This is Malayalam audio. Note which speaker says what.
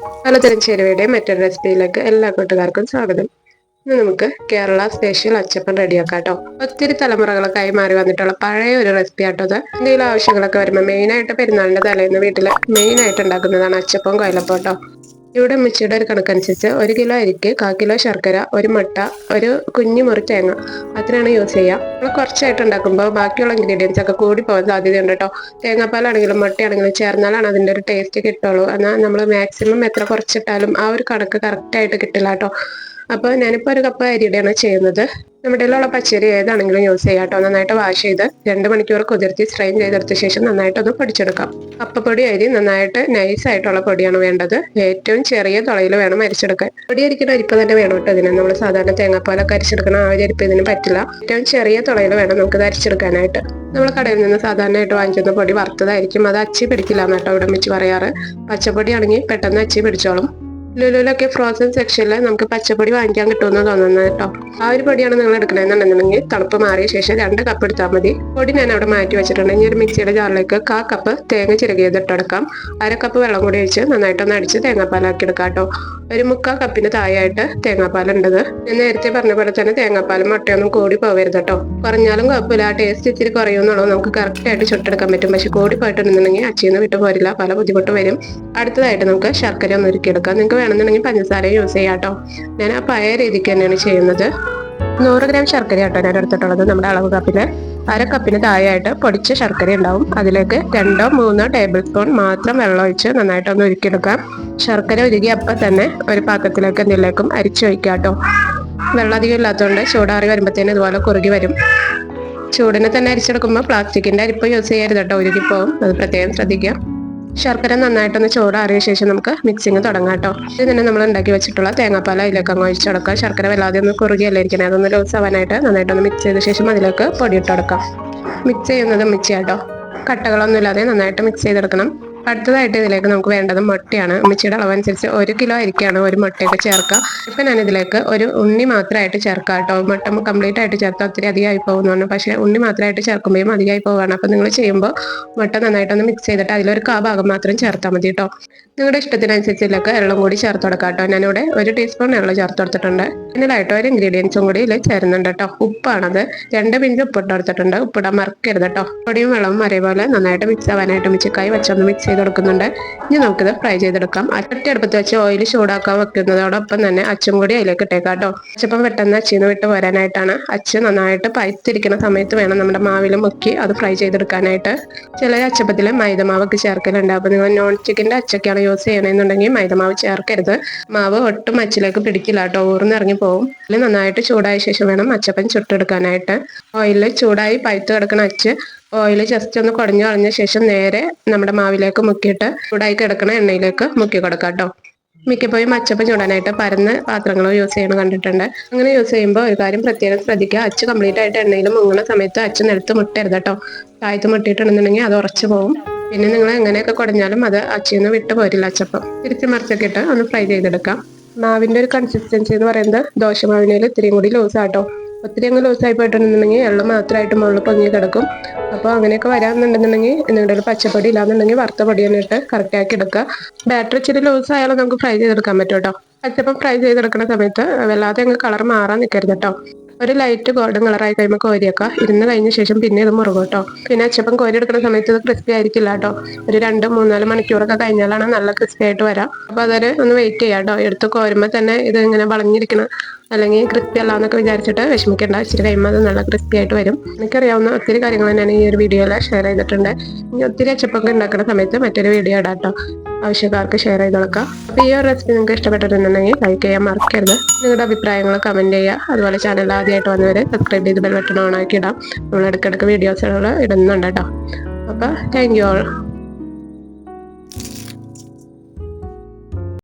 Speaker 1: പലതരം ചേരുവയുടെ മറ്റൊരു റെസിപ്പിയിലേക്ക് എല്ലാ കൂട്ടുകാർക്കും സ്വാഗതം. ഇന്ന് നമുക്ക് കേരള സ്പെഷ്യൽ അച്ചപ്പം റെഡിയാക്കാം കേട്ടോ. ഒത്തിരി തലമുറകളൊക്കെ ആയി മാറി വന്നിട്ടുള്ള പഴയ ഒരു റെസിപ്പി ആട്ടോ അത്. എന്തെങ്കിലും ആവശ്യങ്ങളൊക്കെ വരുമ്പോൾ മെയിനായിട്ട് പെരുന്നാളിന്റെ തലേന്ന് വീട്ടിൽ മെയിനായിട്ട് ഉണ്ടാക്കുന്നതാണ് അച്ചപ്പം കൊയലപ്പം കേട്ടോ. ഇവിടെ ഉമ്മച്ചിയുടെ ഒരു കണക്കനുസരിച്ച് 1 കിലോ അരിക്ക് 1/4 കിലോ ശർക്കര, ഒരു മുട്ട, ഒരു കുഞ്ഞു മുറി തേങ്ങ അത്രയാണ് യൂസ് ചെയ്യുക. നമ്മൾ കുറച്ചായിട്ട് ഉണ്ടാക്കുമ്പോൾ ബാക്കിയുള്ള ഇൻഗ്രീഡിയൻസ് ഒക്കെ കൂടി പോകാൻ സാധ്യതയുണ്ട് കേട്ടോ. തേങ്ങാപ്പാലാണെങ്കിലും മുട്ടയാണെങ്കിലും ചേർന്നാലാണ് അതിൻ്റെ ഒരു ടേസ്റ്റ് കിട്ടുള്ളൂ. എന്നാൽ നമ്മൾ മാക്സിമം എത്ര കുറച്ചിട്ടാലും ആ ഒരു കണക്ക് കറക്റ്റായിട്ട് കിട്ടില്ല കേട്ടോ. അപ്പോൾ ഞാനിപ്പോൾ 1 കപ്പ് അരിയുടെയാണ് ചെയ്യുന്നത്. നമ്മുടെ കയ്യിലുള്ള പച്ചരി ഏതാണെങ്കിലും യൂസ് ചെയ്യാം കേട്ടോ. നന്നായിട്ട് വാഷ് ചെയ്ത് 2 മണിക്കൂർ കുതിർത്തി സ്ട്രെയിൻ ചെയ്തെടുത്ത ശേഷം നന്നായിട്ടൊന്ന് പൊടിച്ചെടുക്കാം. കപ്പപ്പൊടി അരി നന്നായിട്ട് നൈസായിട്ടുള്ള പൊടിയാണ് വേണ്ടത്. ഏറ്റവും ചെറിയ തുളയിൽ വേണം അരിച്ചെടുക്കാൻ. പൊടി അരിക്കുന്ന അരിപ്പ് തന്നെ വേണം കേട്ടോ ഇതിന്. നമ്മൾ സാധാരണ തേങ്ങാപ്പാലൊക്കെ അരിച്ചെടുക്കണ ആ ഒരു അരിപ്പ് ഇതിന് പറ്റില്ല. ഏറ്റവും ചെറിയ തുളയിൽ വേണം നമുക്കിത് അരിച്ചെടുക്കാനായിട്ട്. നമ്മൾ കടയിൽ നിന്ന് സാധാരണയായിട്ട് വാങ്ങിക്കുന്ന പൊടി വറുത്തതായിരിക്കും. അത് അച്ചി പിടിക്കില്ല എന്നാട്ടോ ഇവിടെ വെച്ച് പറയാറ്. പച്ചപ്പൊടിയാണെങ്കിൽ പെട്ടെന്ന് അച്ചി പിടിച്ചോളും. ലുലുവിലൊക്കെ ഫ്രോസൺ സെക്ഷനിൽ നമുക്ക് പച്ചപ്പൊടി വാങ്ങിക്കാൻ കിട്ടുമെന്ന് തോന്നുന്നത് കേട്ടോ. ആ ഒരു പൊടിയാണ് നിങ്ങൾ എടുക്കണമെന്നുണ്ടെന്നുണ്ടെങ്കിൽ തണുപ്പ് മാറിയ ശേഷം 2 കപ്പ് എടുത്താൽ മതി. പൊടി ഞാൻ അവിടെ മാറ്റി വെച്ചിട്ടുണ്ട്. ഇനി ഒരു മിക്സിയുടെ ജാറിലേക്ക് 1/4 കപ്പ് തേങ്ങ ചിരകിയത് ഇട്ടെടുക്കാം. 1/2 കപ്പ് വെള്ളം കൂടി ഒഴിച്ച് നന്നായിട്ടൊന്ന് അടിച്ച് തേങ്ങാപ്പാലാക്കി എടുക്കാം കേട്ടോ. ഒരു 1/4 കപ്പിന് താഴെയായിട്ട് തേങ്ങാപ്പാലുണ്ടത്. ഞാൻ നേരത്തെ പറഞ്ഞ പോലെ തന്നെ തേങ്ങാപ്പാലും മുട്ടയൊന്നും കൂടി പോകരുത് കേട്ടോ. കുറഞ്ഞാലും കുഴപ്പമില്ല, ആ ടേസ്റ്റ് ഇച്ചിരി കുറയുന്നുള്ളൂ. നമുക്ക് കറക്റ്റായിട്ട് ചുട്ടെടുക്കാൻ പറ്റും. പക്ഷെ കൂടി പോയിട്ടുണ്ടെന്നുണ്ടെങ്കിൽ അച്ചിന്ന് വിട്ട് പോരില്ല, പല ബുദ്ധിമുട്ട് വരും. അടുത്തതായിട്ട് നമുക്ക് ശർക്കര ഒന്ന് ഉരുക്കിയെടുക്കാം. നിങ്ങൾക്ക് വേണമെന്നുണ്ടെങ്കിൽ പഞ്ചസാര യൂസ് ചെയ്യാം കേട്ടോ. ഞാൻ ആ പഴയ രീതിക്ക് തന്നെയാണ് ചെയ്യുന്നത്. 100 ഗ്രാം ശർക്കര കേട്ടോ ഞാൻ എടുത്തിട്ടുള്ളത്. നമ്മുടെ അളവ് കപ്പില് 1/2 കപ്പിന് താഴെയായിട്ട് പൊടിച്ച ശർക്കര ഉണ്ടാവും. അതിലേക്ക് 2-3 ടേബിൾ സ്പൂൺ മാത്രം വെള്ളം ഒഴിച്ച് നന്നായിട്ടൊന്ന് ഉരുക്കിയെടുക്കാം. ശർക്കര ഉരുകി അപ്പം തന്നെ ഒരു പാത്രത്തിലേക്ക് എന്തെങ്കിലും അരിച്ചു വയ്ക്കാം കേട്ടോ. വെള്ളം അധികം ഇല്ലാത്തതുകൊണ്ട് ചൂടാറി വരുമ്പോഴത്തേന് ഇതുപോലെ കുറുകി വരും. ചൂടിനെ തന്നെ അരിച്ചെടുക്കുമ്പോൾ പ്ലാസ്റ്റിക്കിന്റെ അരിപ്പ് യൂസ് ചെയ്യരുത് കേട്ടോ, ഉരുകിപ്പോവും. അത് പ്രത്യേകം ശ്രദ്ധിക്കുക. ശർക്കര നന്നായിട്ടൊന്ന് ചൂടാറിയ ശേഷം നമുക്ക് മിക്സിങ് തുടങ്ങാം കേട്ടോ. ഇത് തന്നെ നമ്മൾ ഉണ്ടാക്കി വെച്ചിട്ടുള്ള തേങ്ങാപ്പാൽ അതിലേക്ക് അങ്ങ് ഒഴിച്ചെടുക്കാം. ശർക്കര വല്ലാതെ ഒന്ന് കുറുകിയല്ലേ ഇരിക്കണേ, അതൊന്ന് ലൂസ് ആവാനായിട്ട് നന്നായിട്ടൊന്ന് മിക്സ് ചെയ്ത ശേഷം അതിലേക്ക് പൊടിയിട്ടെടുക്കാം. മിക്സ് ചെയ്യുന്നത് മിക്സ് കേട്ടോ. കട്ടകളൊന്നും ഇല്ലാതെ നന്നായിട്ട് മിക്സ് ചെയ്തെടുക്കണം. അടുത്തതായിട്ട് ഇതിലേക്ക് നമുക്ക് വേണ്ടത് മുട്ടയാണ്. ഉമ്മച്ചിയുടെ അളവനുസരിച്ച് 1 കിലോ അരിക്കാണ് 1 മുട്ടയൊക്കെ ചേർക്കുക. ഇപ്പം ഞാൻ ഇതിലേക്ക് ഒരു ഉണ്ണി മാത്രമായിട്ട് ചേർക്കാം കേട്ടോ. മുട്ട കംപ്ലീറ്റ് ആയിട്ട് ചേർത്താൽ ഒത്തിരി അധികമായി പോകുന്നു. പക്ഷേ ഉണ്ണി മാത്രമായിട്ട് ചേർക്കുമ്പോഴും അധികമായി പോവുകയാണ്. അപ്പം നിങ്ങൾ ചെയ്യുമ്പോൾ മുട്ട നന്നായിട്ടൊന്ന് മിക്സ് ചെയ്തിട്ട് അതിലൊരു 1/4 ഭാഗം മാത്രം ചേർത്താൽ മതി കേട്ടോ. നിങ്ങളുടെ ഇഷ്ടത്തിനനുസരിച്ച് ഇതിലേക്ക് എള്ളും കൂടി ചേർത്ത് കൊടുക്കാം കേട്ടോ. ഞാനിവിടെ 1 ടീസ്പൂൺ എള്ള് ചേർത്ത് കൊടുത്തിട്ടുണ്ട്. ഇതിലായിട്ട് ഒരു ഇൻഗ്രീഡിയൻസും കൂടി ഇതിൽ ചേരുന്നുണ്ട് കേട്ടോ. ഉപ്പാണത്. 2 പിഞ്ച് ഉപ്പിട്ട് കൊടുത്തിട്ടുണ്ട്. ഉപ്പിടാൻ മറക്കരുത് കേട്ടോ. പൊടിയും വെള്ളവും ഒരേപോലെ നന്നായിട്ട് മിക്സ് ആവാനായിട്ട് മിച്ചിക്കായി വെച്ചൊന്ന് മിക്സ് ചെയ്ത് കൊടുക്കുന്നുണ്ട്. ഇനി നമുക്കിത് ഫ്രൈ ചെയ്തെടുക്കാം. അച്ചട്ടി അടുപ്പത്ത് വെച്ച് ഓയിൽ ചൂടാക്കാൻ വെക്കുന്നതോടൊപ്പം തന്നെ അച്ചും കൂടി അതിലേക്ക് ഇട്ടേക്കാം കേട്ടോ. അച്ചപ്പം പെട്ടെന്ന് അച്ചിന്ന് വിട്ട് വരാനായിട്ടാണ്. അച്ച് നന്നായിട്ട് പഴുത്തിരിക്കുന്ന സമയത്ത് വേണം നമ്മുടെ മാവിൽ മുക്കി അത് ഫ്രൈ ചെയ്തെടുക്കാനായിട്ട്. ചില അച്ചപ്പത്തിൽ മൈദമാവൊക്കെ ചേർക്കലുണ്ട്. അപ്പോൾ നിങ്ങൾ നോൺ സ്റ്റിക്കിന്റെ അച്ചൊക്കെയാണ് യൂസ് ചെയ്യണമെന്നുണ്ടെങ്കിൽ മൈദമാവ് ചേർക്കരുത്. മാവ് ഒട്ടും അച്ചിലേക്ക് പിടിക്കില്ല കേട്ടോ, ഊർന്നിറങ്ങി പോകും. അതിൽ നന്നായിട്ട് ചൂടായ ശേഷം വേണം അച്ചപ്പം ചുട്ടെടുക്കാനായിട്ട്. ഓയിലിൽ ചൂടായി പഴുത്ത് കിടക്കുന്ന അച്ച് ഓയിൽ ജസ്റ്റ് ഒന്ന് കുടഞ്ഞു കളഞ്ഞ ശേഷം നേരെ നമ്മുടെ മാവിലേക്ക് മുക്കിയിട്ട് ചൂടായി കിടക്കുന്ന എണ്ണയിലേക്ക് മുക്കി കൊടുക്കാം കേട്ടോ. മിക്കപ്പോഴും അച്ചപ്പം ചൂടാനായിട്ട് പരന്ന പാത്രങ്ങൾ യൂസ് ചെയ്യണം കണ്ടിട്ടുണ്ട്. അങ്ങനെ യൂസ് ചെയ്യുമ്പോൾ ഒരു കാര്യം പ്രത്യേകം ശ്രദ്ധിക്കുക. അച്ച് കംപ്ലീറ്റ് ആയിട്ട് എണ്ണയിൽ മുങ്ങുന്ന സമയത്ത് അച്ച് നിലത്ത് മുട്ടരുത് കേട്ടോ. താഴത്ത് മുട്ടിയിട്ടുണ്ടെന്നുണ്ടെങ്കിൽ അത് ഉറച്ചു പോകും. പിന്നെ നിങ്ങൾ എങ്ങനെയൊക്കെ കുടഞ്ഞാലും അത് അച്ചിന്ന് വിട്ട് പോരില്ല അച്ചപ്പം. തിരിച്ച് മറിച്ചൊക്കെ ഇട്ട് ഒന്ന് ഫ്രൈ ചെയ്തെടുക്കാം. മാവിന്റെ ഒരു കൺസിസ്റ്റൻസി എന്ന് പറയുന്നത് ദോശമാവിനേൽ ഇത്തിരിയും കൂടി ലൂസാട്ടോ. ഒത്തിരി അങ്ങ് ലൂസായി പോയിട്ടുണ്ടെന്നുണ്ടെങ്കിൽ എള്ളം മാത്രമായിട്ട് മുകളിൽ പൊങ്ങി കിടക്കും. അപ്പോൾ അങ്ങനെയൊക്കെ വരാമെന്നുണ്ടെന്നുണ്ടെങ്കിൽ നിങ്ങളുടെ പച്ചപ്പൊടി ഇല്ലാന്നുണ്ടെങ്കിൽ വറുത്ത പൊടി തന്നെ ഇട്ട് കറക്റ്റാക്കി എടുക്കുക. ബാറ്റർ ഇച്ചിരി ലൂസ് ആയാലും നമുക്ക് ഫ്രൈ ചെയ്തെടുക്കാൻ പറ്റും കേട്ടോ. അച്ചപ്പം ഫ്രൈ ചെയ്തെടുക്കുന്ന സമയത്ത് വല്ലാതെ അങ്ങ് കളർ മാറാൻ നിൽക്കരുത് കേട്ടോ. ഒരു ലൈറ്റ് ഗോൾഡൻ കളറായി കഴിയുമ്പോൾ കോരിയൊക്കെ ഇരുന്ന് കഴിഞ്ഞ ശേഷം പിന്നെ ഇത് മുറുകും കേട്ടോ. പിന്നെ അച്ചപ്പം കോരി എടുക്കുന്ന സമയത്ത് ഇത് ക്രിസ്പി ആയിരിക്കില്ല കേട്ടോ. ഒരു 2-3-4 മണിക്കൂറൊക്കെ കഴിഞ്ഞാലാണ് നല്ല ക്രിസ്പി ആയിട്ട് വരാം. അപ്പോൾ അതൊരു ഒന്ന് വെയിറ്റ് ചെയ്യാം കേട്ടോ. എടുത്ത് കോരുമ്പോൾ തന്നെ ഇത് ഇങ്ങനെ വളഞ്ഞിരിക്കണം അല്ലെങ്കിൽ ക്രിസ്പി അല്ല എന്നൊക്കെ വിചാരിച്ചിട്ട് വിഷമിക്കേണ്ട. ഇച്ചിരി കഴിയുമ്പോൾ അത് നല്ല ക്രിസ്പി ആയിട്ട് വരും. എനിക്കറിയാവുന്ന ഒത്തിരി കാര്യങ്ങൾ ഞാൻ ഈ ഒരു വീഡിയോയിൽ ഷെയർ ചെയ്തിട്ടുണ്ട്. ഇനി ഒത്തിരി അച്ചപ്പൊക്കെ ഉണ്ടാക്കുന്ന സമയത്ത് മറ്റൊരു വീഡിയോ ഇടാം കേട്ടോ. ആവശ്യക്കാർക്ക് ഷെയർ ചെയ്ത് കൊടുക്കാം. അപ്പോൾ ഈ ഒരു റെസിപ്പി നിങ്ങൾക്ക് ഇഷ്ടപ്പെട്ടിട്ടുണ്ടെങ്കിൽ ലൈക്ക് ചെയ്യാൻ മറക്കരുത്. നിങ്ങളുടെ അഭിപ്രായങ്ങൾ കമൻറ്റ് ചെയ്യുക. അതുപോലെ ചാനൽ ആദ്യമായിട്ട് വന്നവരെ സബ്സ്ക്രൈബ് ചെയ്ത് ബെൽ ബട്ടൺ ഓൺ ആക്കി ഇടാം. നമ്മൾ ഇടയ്ക്കിടയ്ക്ക് വീഡിയോസുകൾ ഇടുന്നുണ്ട് കേട്ടോ. അപ്പോൾ താങ്ക് യു ഓൾ.